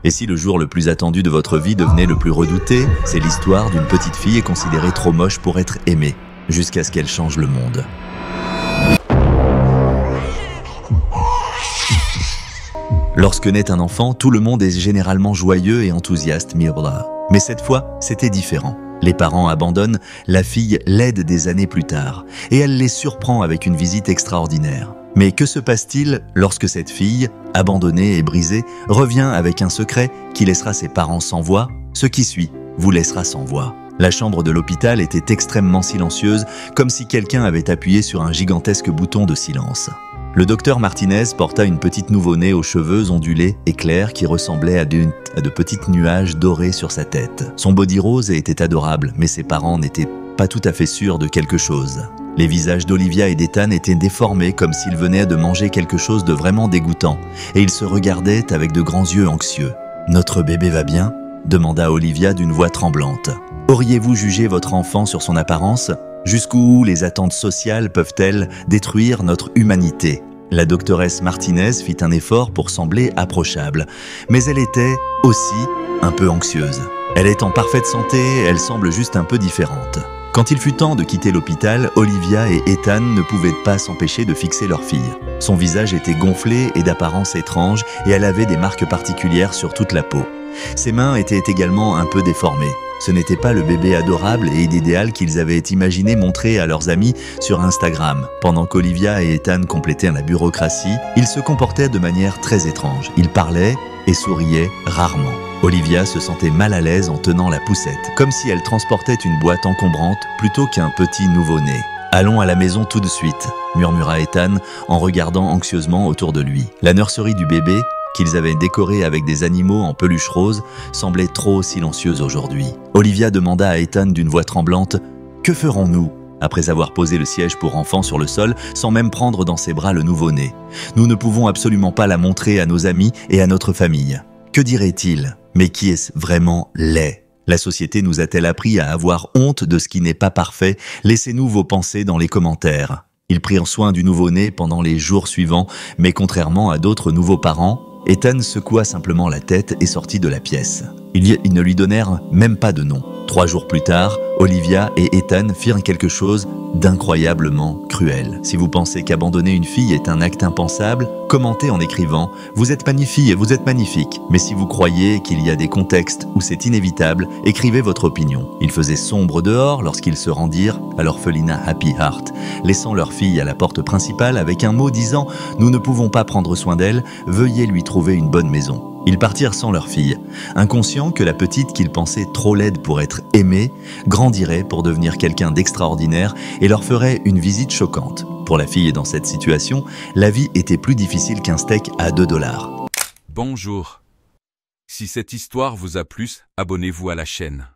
Et si le jour le plus attendu de votre vie devenait le plus redouté, c'est l'histoire d'une petite fille considérée trop moche pour être aimée, jusqu'à ce qu'elle change le monde. Lorsque naît un enfant, tout le monde est généralement joyeux et enthousiaste, mais cette fois, c'était différent. Les parents abandonnent, la fille l'aide des années plus tard, et elle les surprend avec une visite extraordinaire. Mais que se passe-t-il lorsque cette fille, abandonnée et brisée, revient avec un secret qui laissera ses parents sans voix? Ce qui suit vous laissera sans voix. La chambre de l'hôpital était extrêmement silencieuse, comme si quelqu'un avait appuyé sur un gigantesque bouton de silence. Le docteur Martinez porta une petite nouveau-née aux cheveux ondulés et clairs qui ressemblaient à de petits nuages dorés sur sa tête. Son body rose était adorable, mais ses parents n'étaient pas tout à fait sûrs de quelque chose. Les visages d'Olivia et d'Ethan étaient déformés comme s'ils venaient de manger quelque chose de vraiment dégoûtant, et ils se regardaient avec de grands yeux anxieux. « Notre bébé va bien ?» demanda Olivia d'une voix tremblante. « Auriez-vous jugé votre enfant sur son apparence ? Jusqu'où les attentes sociales peuvent-elles détruire notre humanité ?» La doctoresse Martinez fit un effort pour sembler approchable, mais elle était aussi un peu anxieuse. Elle est en parfaite santé, elle semble juste un peu différente. Quand il fut temps de quitter l'hôpital, Olivia et Ethan ne pouvaient pas s'empêcher de fixer leur fille. Son visage était gonflé et d'apparence étrange, et elle avait des marques particulières sur toute la peau. Ses mains étaient également un peu déformées. Ce n'était pas le bébé adorable et idéal qu'ils avaient imaginé montrer à leurs amis sur Instagram. Pendant qu'Olivia et Ethan complétaient la bureaucratie, ils se comportaient de manière très étrange. Ils parlaient et souriaient rarement. Olivia se sentait mal à l'aise en tenant la poussette, comme si elle transportait une boîte encombrante plutôt qu'un petit nouveau-né. « Allons à la maison tout de suite », murmura Ethan en regardant anxieusement autour de lui. La nurserie du bébé, qu'ils avaient décorée avec des animaux en peluche rose, semblait trop silencieuse aujourd'hui. Olivia demanda à Ethan d'une voix tremblante « Que ferons-nous ?» après avoir posé le siège pour enfants sur le sol sans même prendre dans ses bras le nouveau-né. « Nous ne pouvons absolument pas la montrer à nos amis et à notre famille. Que dirait-il ? Mais qui est vraiment laid ? La société nous a-t-elle appris à avoir honte de ce qui n'est pas parfait ? Laissez-nous vos pensées dans les commentaires. » Ils prirent soin du nouveau-né pendant les jours suivants, mais contrairement à d'autres nouveaux parents, Ethan secoua simplement la tête et sortit de la pièce. Ils ne lui donnèrent même pas de nom. 3 jours plus tard, Olivia et Ethan firent quelque chose d'incroyablement cruel. Si vous pensez qu'abandonner une fille est un acte impensable, commentez en écrivant « Vous êtes magnifique et vous êtes magnifique ». Mais si vous croyez qu'il y a des contextes où c'est inévitable, écrivez votre opinion. Il faisait sombre dehors lorsqu'ils se rendirent à l'orphelinat Happy Heart, laissant leur fille à la porte principale avec un mot disant « Nous ne pouvons pas prendre soin d'elle, veuillez lui trouver une bonne maison ». Ils partirent sans leur fille, inconscients que la petite qu'ils pensaient trop laide pour être aimée, grandirait pour devenir quelqu'un d'extraordinaire et leur ferait une visite choquante. Pour la fille dans cette situation, la vie était plus difficile qu'un steak à $2. Bonjour. Si cette histoire vous a plu, abonnez-vous à la chaîne.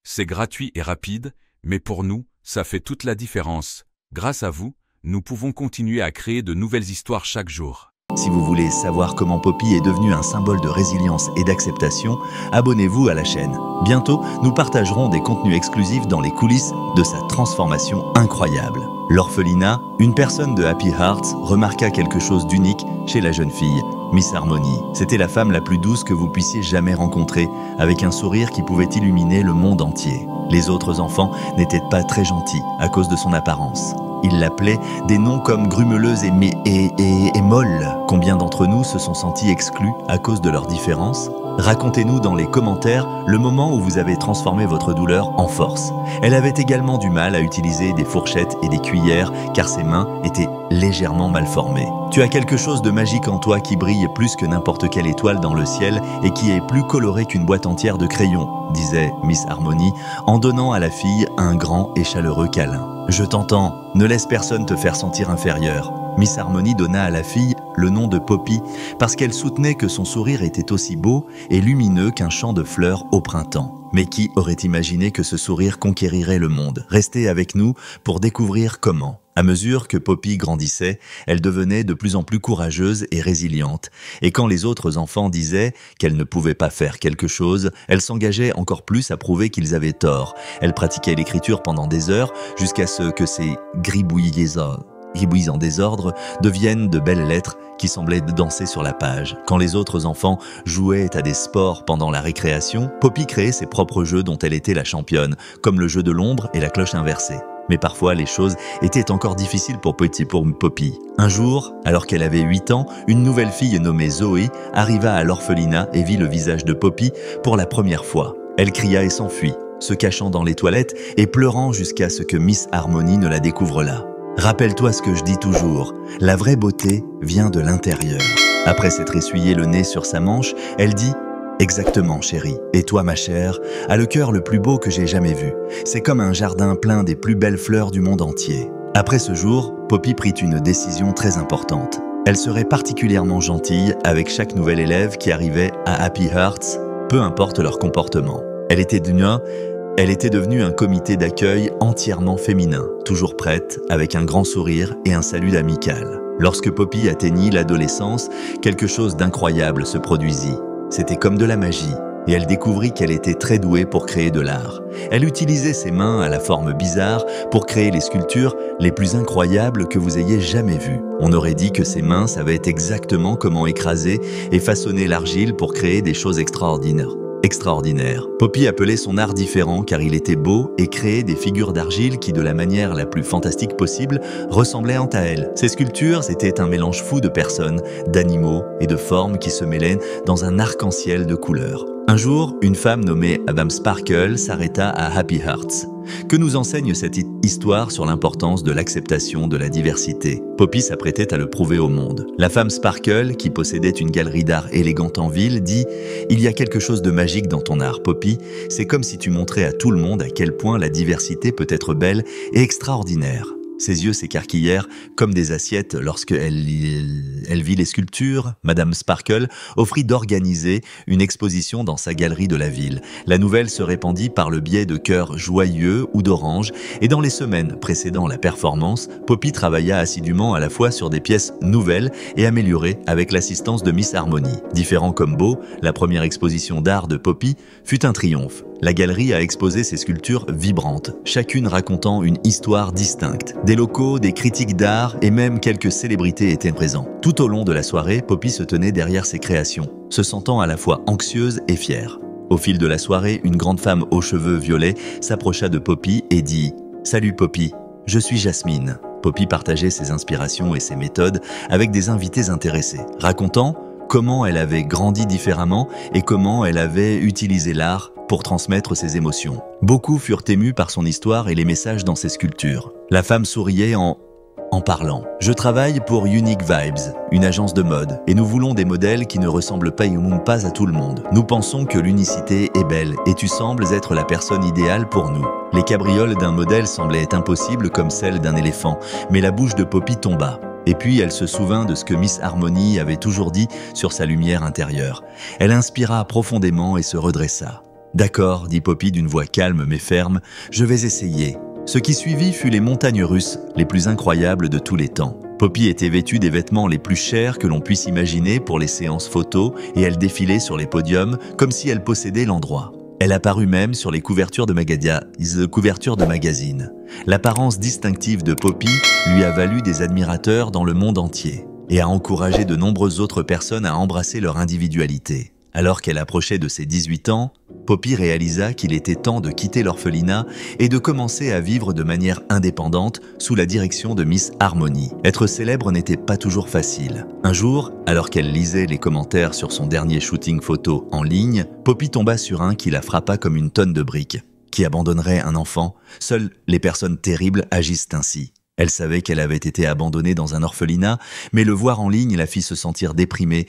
C'est gratuit et rapide, mais pour nous, ça fait toute la différence. Grâce à vous, nous pouvons continuer à créer de nouvelles histoires chaque jour. Si vous voulez savoir comment Poppy est devenue un symbole de résilience et d'acceptation, abonnez-vous à la chaîne. Bientôt, nous partagerons des contenus exclusifs dans les coulisses de sa transformation incroyable. L'orphelinat, une personne de Happy Hearts remarqua quelque chose d'unique chez la jeune fille, Miss Harmony. C'était la femme la plus douce que vous puissiez jamais rencontrer, avec un sourire qui pouvait illuminer le monde entier. Les autres enfants n'étaient pas très gentils à cause de son apparence. Ils l'appelaient des noms comme grumeleuse et molle. Combien d'entre nous se sont sentis exclus à cause de leurs différences ? Racontez-nous dans les commentaires le moment où vous avez transformé votre douleur en force. Elle avait également du mal à utiliser des fourchettes et des cuillères car ses mains étaient légèrement mal formées. Tu as quelque chose de magique en toi qui brille plus que n'importe quelle étoile dans le ciel et qui est plus coloré qu'une boîte entière de crayons, disait Miss Harmony en donnant à la fille un grand et chaleureux câlin. Je t'entends, ne laisse personne te faire sentir inférieur. Miss Harmony donna à la fille le nom de Poppy parce qu'elle soutenait que son sourire était aussi beau et lumineux qu'un champ de fleurs au printemps. Mais qui aurait imaginé que ce sourire conquérirait le monde ? Restez avec nous pour découvrir comment. À mesure que Poppy grandissait, elle devenait de plus en plus courageuse et résiliente. Et quand les autres enfants disaient qu'elle ne pouvait pas faire quelque chose, elle s'engageait encore plus à prouver qu'ils avaient tort. Elle pratiquait l'écriture pendant des heures jusqu'à ce que ses gribouillisants ribouilles en désordre, deviennent de belles lettres qui semblaient danser sur la page. Quand les autres enfants jouaient à des sports pendant la récréation, Poppy créait ses propres jeux dont elle était la championne, comme le jeu de l'ombre et la cloche inversée. Mais parfois, les choses étaient encore difficiles pour Poppy. Un jour, alors qu'elle avait 8 ans, une nouvelle fille nommée Zoé arriva à l'orphelinat et vit le visage de Poppy pour la première fois. Elle cria et s'enfuit, se cachant dans les toilettes et pleurant jusqu'à ce que Miss Harmony ne la découvre là. Rappelle-toi ce que je dis toujours, la vraie beauté vient de l'intérieur. Après s'être essuyé le nez sur sa manche, elle dit « Exactement, chérie. Et toi, ma chère, as le cœur le plus beau que j'ai jamais vu. C'est comme un jardin plein des plus belles fleurs du monde entier. » Après ce jour, Poppy prit une décision très importante. Elle serait particulièrement gentille avec chaque nouvel élève qui arrivait à Happy Hearts, peu importe leur comportement. Elle était devenue un comité d'accueil entièrement féminin, toujours prête, avec un grand sourire et un salut amical. Lorsque Poppy atteignit l'adolescence, quelque chose d'incroyable se produisit. C'était comme de la magie, et elle découvrit qu'elle était très douée pour créer de l'art. Elle utilisait ses mains à la forme bizarre pour créer les sculptures les plus incroyables que vous ayez jamais vues. On aurait dit que ses mains savaient exactement comment écraser et façonner l'argile pour créer des choses extraordinaires. Poppy appelait son art différent car il était beau et créait des figures d'argile qui, de la manière la plus fantastique possible, ressemblaient à elle. Ses sculptures étaient un mélange fou de personnes, d'animaux et de formes qui se mêlaient dans un arc-en-ciel de couleurs. Un jour, une femme nommée Madame Sparkle s'arrêta à Happy Hearts. Que nous enseigne cette histoire sur l'importance de l'acceptation de la diversité? Poppy s'apprêtait à le prouver au monde. La femme Sparkle, qui possédait une galerie d'art élégante en ville, dit « Il y a quelque chose de magique dans ton art, Poppy. C'est comme si tu montrais à tout le monde à quel point la diversité peut être belle et extraordinaire. » Ses yeux s'écarquillèrent comme des assiettes lorsqu'elle vit les sculptures. Madame Sparkle offrit d'organiser une exposition dans sa galerie de la ville. La nouvelle se répandit par le biais de cœurs joyeux ou d'oranges, et dans les semaines précédant la performance, Poppy travailla assidûment à la fois sur des pièces nouvelles et améliorées avec l'assistance de Miss Harmony. Différent comme beau, la première exposition d'art de Poppy fut un triomphe. La galerie a exposé ses sculptures vibrantes, chacune racontant une histoire distincte. Des locaux, des critiques d'art et même quelques célébrités étaient présents. Tout au long de la soirée, Poppy se tenait derrière ses créations, se sentant à la fois anxieuse et fière. Au fil de la soirée, une grande femme aux cheveux violets s'approcha de Poppy et dit « Salut Poppy, je suis Jasmine ». Poppy partageait ses inspirations et ses méthodes avec des invités intéressés, racontant comment elle avait grandi différemment et comment elle avait utilisé l'art pour transmettre ses émotions. Beaucoup furent émus par son histoire et les messages dans ses sculptures. La femme souriait en parlant. « Je travaille pour Unique Vibes, une agence de mode, et nous voulons des modèles qui ne ressemblent pas à tout le monde. Nous pensons que l'unicité est belle et tu sembles être la personne idéale pour nous. » Les cabrioles d'un modèle semblaient impossibles comme celles d'un éléphant, mais la bouche de Poppy tomba. Et puis elle se souvint de ce que Miss Harmony avait toujours dit sur sa lumière intérieure. Elle inspira profondément et se redressa. « D'accord, dit Poppy d'une voix calme mais ferme, je vais essayer. » Ce qui suivit fut les montagnes russes, les plus incroyables de tous les temps. Poppy était vêtue des vêtements les plus chers que l'on puisse imaginer pour les séances photos et elle défilait sur les podiums comme si elle possédait l'endroit. Elle apparut même sur les couvertures de magazines. L'apparence distinctive de Poppy lui a valu des admirateurs dans le monde entier et a encouragé de nombreuses autres personnes à embrasser leur individualité. Alors qu'elle approchait de ses 18 ans, Poppy réalisa qu'il était temps de quitter l'orphelinat et de commencer à vivre de manière indépendante sous la direction de Miss Harmony. Être célèbre n'était pas toujours facile. Un jour, alors qu'elle lisait les commentaires sur son dernier shooting photo en ligne, Poppy tomba sur un qui la frappa comme une tonne de briques. Qui abandonnerait un enfant? Seules les personnes terribles agissent ainsi. Elle savait qu'elle avait été abandonnée dans un orphelinat, mais le voir en ligne la fit se sentir déprimée,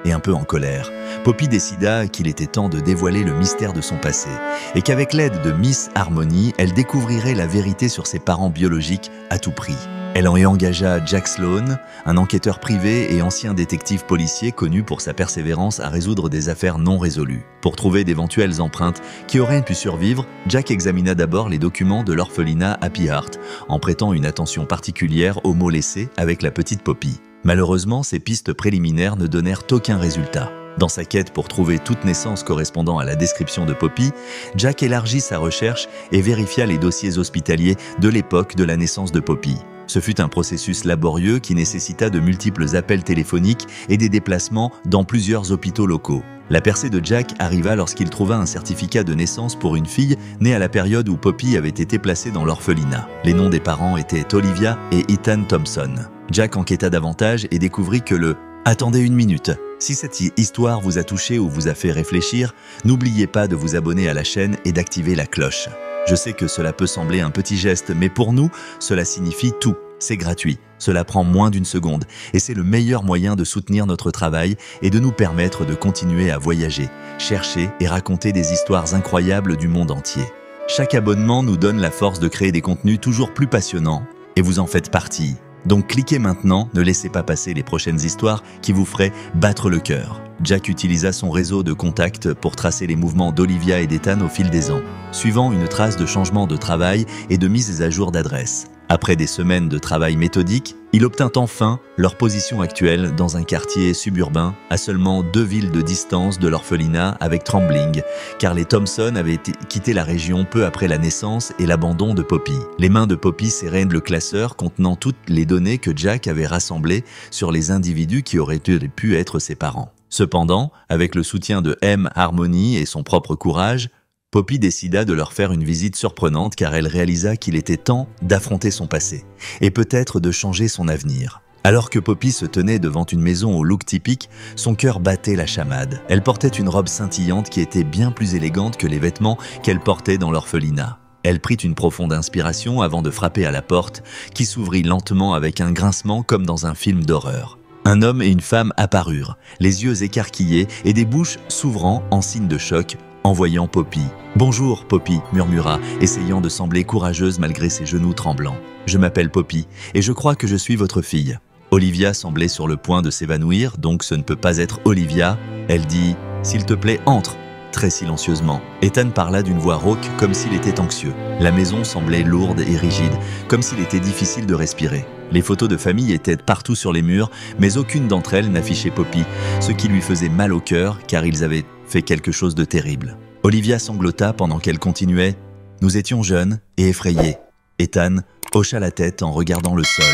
et un peu en colère. Poppy décida qu'il était temps de dévoiler le mystère de son passé, et qu'avec l'aide de Miss Harmony, elle découvrirait la vérité sur ses parents biologiques à tout prix. Elle en engagea Jack Sloan, un enquêteur privé et ancien détective policier connu pour sa persévérance à résoudre des affaires non résolues. Pour trouver d'éventuelles empreintes qui auraient pu survivre, Jack examina d'abord les documents de l'orphelinat Happy Heart, en prêtant une attention particulière aux mots laissés avec la petite Poppy. Malheureusement, ces pistes préliminaires ne donnèrent aucun résultat. Dans sa quête pour trouver toute naissance correspondant à la description de Poppy, Jack élargit sa recherche et vérifia les dossiers hospitaliers de l'époque de la naissance de Poppy. Ce fut un processus laborieux qui nécessita de multiples appels téléphoniques et des déplacements dans plusieurs hôpitaux locaux. La percée de Jack arriva lorsqu'il trouva un certificat de naissance pour une fille née à la période où Poppy avait été placée dans l'orphelinat. Les noms des parents étaient Olivia et Ethan Thompson. Jack enquêta davantage et découvrit que le « Attendez une minute ». Si cette histoire vous a touché ou vous a fait réfléchir, n'oubliez pas de vous abonner à la chaîne et d'activer la cloche. Je sais que cela peut sembler un petit geste, mais pour nous, cela signifie tout. C'est gratuit, cela prend moins d'une seconde et c'est le meilleur moyen de soutenir notre travail et de nous permettre de continuer à voyager, chercher et raconter des histoires incroyables du monde entier. Chaque abonnement nous donne la force de créer des contenus toujours plus passionnants et vous en faites partie. Donc cliquez maintenant, ne laissez pas passer les prochaines histoires qui vous feraient battre le cœur. Jack utilisa son réseau de contacts pour tracer les mouvements d'Olivia et d'Ethan au fil des ans, suivant une trace de changement de travail et de mise à jour d'adresse. Après des semaines de travail méthodique, il obtint enfin leur position actuelle dans un quartier suburbain à seulement 2 villes de distance de l'orphelinat avec Trembling, car les Thompson avaient quitté la région peu après la naissance et l'abandon de Poppy. Les mains de Poppy serraient le classeur contenant toutes les données que Jack avait rassemblées sur les individus qui auraient pu être ses parents. Cependant, avec le soutien de M. Harmony et son propre courage, Poppy décida de leur faire une visite surprenante car elle réalisa qu'il était temps d'affronter son passé et peut-être de changer son avenir. Alors que Poppy se tenait devant une maison au look typique, son cœur battait la chamade. Elle portait une robe scintillante qui était bien plus élégante que les vêtements qu'elle portait dans l'orphelinat. Elle prit une profonde inspiration avant de frapper à la porte, qui s'ouvrit lentement avec un grincement comme dans un film d'horreur. Un homme et une femme apparurent, les yeux écarquillés et des bouches s'ouvrant en signe de choc, en voyant Poppy. « Bonjour, Poppy », murmura, essayant de sembler courageuse malgré ses genoux tremblants. « Je m'appelle Poppy, et je crois que je suis votre fille. » Olivia semblait sur le point de s'évanouir, donc ce ne peut pas être Olivia. Elle dit « S'il te plaît, entre !» très silencieusement. Ethan parla d'une voix rauque comme s'il était anxieux. La maison semblait lourde et rigide, comme s'il était difficile de respirer. Les photos de famille étaient partout sur les murs, mais aucune d'entre elles n'affichait Poppy, ce qui lui faisait mal au cœur car ils avaient fait quelque chose de terrible. Olivia sanglota pendant qu'elle continuait. Nous étions jeunes et effrayés. Ethan hocha la tête en regardant le sol.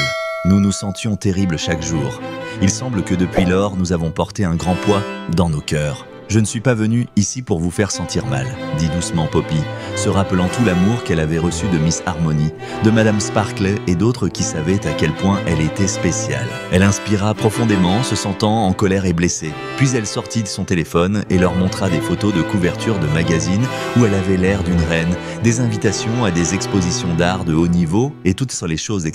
Nous nous sentions terribles chaque jour. Il semble que depuis lors, nous avons porté un grand poids dans nos cœurs. Je ne suis pas venu ici pour vous faire sentir mal, dit doucement Poppy, se rappelant tout l'amour qu'elle avait reçu de Miss Harmony, de Madame Sparkle et d'autres qui savaient à quel point elle était spéciale. Elle inspira profondément, se sentant en colère et blessée. Puis elle sortit de son téléphone et leur montra des photos de couverture de magazines où elle avait l'air d'une reine, des invitations à des expositions d'art de haut niveau et toutes les choses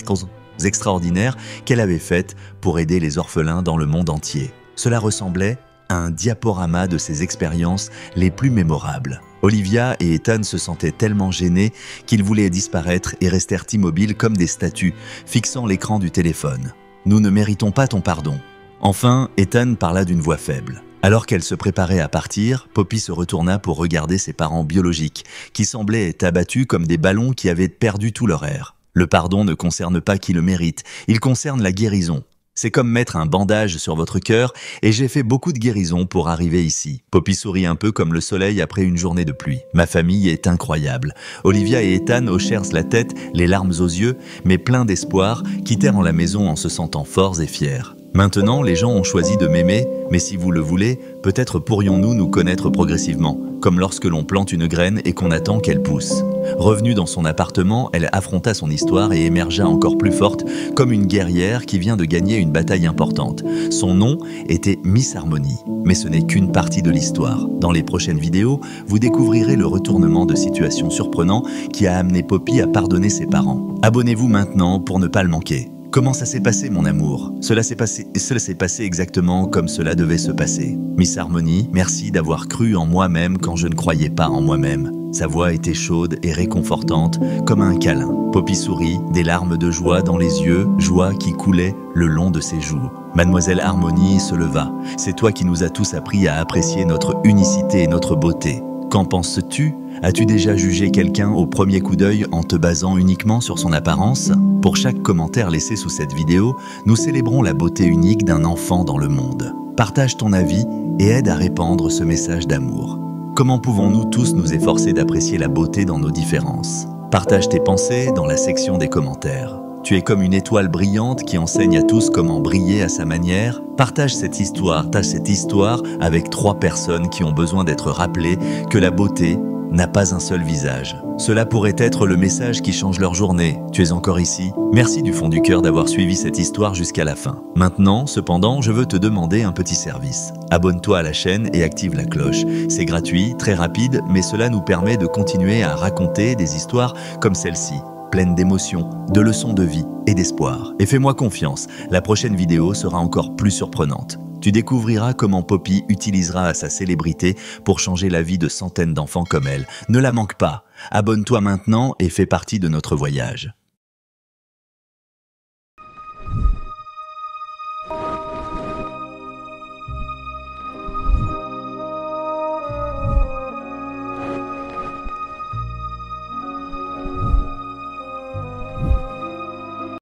extraordinaires qu'elle avait faites pour aider les orphelins dans le monde entier. Cela ressemblait un diaporama de ses expériences les plus mémorables. Olivia et Ethan se sentaient tellement gênés qu'ils voulaient disparaître et restèrent immobiles comme des statues, fixant l'écran du téléphone. « Nous ne méritons pas ton pardon. » Enfin, Ethan parla d'une voix faible. Alors qu'elle se préparait à partir, Poppy se retourna pour regarder ses parents biologiques, qui semblaient être abattus comme des ballons qui avaient perdu tout leur air. Le pardon ne concerne pas qui le mérite, il concerne la guérison. C'est comme mettre un bandage sur votre cœur et j'ai fait beaucoup de guérisons pour arriver ici. Poppy sourit un peu comme le soleil après une journée de pluie. Ma famille est incroyable. Olivia et Ethan hochèrent la tête, les larmes aux yeux, mais pleins d'espoir, quittèrent la maison en se sentant forts et fiers. Maintenant, les gens ont choisi de m'aimer, mais si vous le voulez, peut-être pourrions-nous nous connaître progressivement, comme lorsque l'on plante une graine et qu'on attend qu'elle pousse. Revenue dans son appartement, elle affronta son histoire et émergea encore plus forte, comme une guerrière qui vient de gagner une bataille importante. Son nom était Miss Harmony, mais ce n'est qu'une partie de l'histoire. Dans les prochaines vidéos, vous découvrirez le retournement de situation surprenant qui a amené Poppy à pardonner ses parents. Abonnez-vous maintenant pour ne pas le manquer. Comment ça s'est passé, mon amour? Cela s'est passé exactement comme cela devait se passer. Miss Harmony, merci d'avoir cru en moi-même quand je ne croyais pas en moi-même. Sa voix était chaude et réconfortante, comme un câlin. Poppy sourit, des larmes de joie dans les yeux, joie qui coulait le long de ses joues. Mademoiselle Harmony se leva. C'est toi qui nous as tous appris à apprécier notre unicité et notre beauté. Qu'en penses-tu? As-tu déjà jugé quelqu'un au premier coup d'œil en te basant uniquement sur son apparence? Pour chaque commentaire laissé sous cette vidéo, nous célébrons la beauté unique d'un enfant dans le monde. Partage ton avis et aide à répandre ce message d'amour. Comment pouvons-nous tous nous efforcer d'apprécier la beauté dans nos différences? Partage tes pensées dans la section des commentaires. Tu es comme une étoile brillante qui enseigne à tous comment briller à sa manière. Partage cette histoire avec 3 personnes qui ont besoin d'être rappelées que la beauté n'a pas un seul visage. Cela pourrait être le message qui change leur journée. Tu es encore ici? Merci du fond du cœur d'avoir suivi cette histoire jusqu'à la fin. Maintenant, cependant, je veux te demander un petit service. Abonne-toi à la chaîne et active la cloche. C'est gratuit, très rapide, mais cela nous permet de continuer à raconter des histoires comme celle-ci, pleines d'émotions, de leçons de vie et d'espoir. Et fais-moi confiance, la prochaine vidéo sera encore plus surprenante. Tu découvriras comment Poppy utilisera sa célébrité pour changer la vie de centaines d'enfants comme elle. Ne la manque pas. Abonne-toi maintenant et fais partie de notre voyage.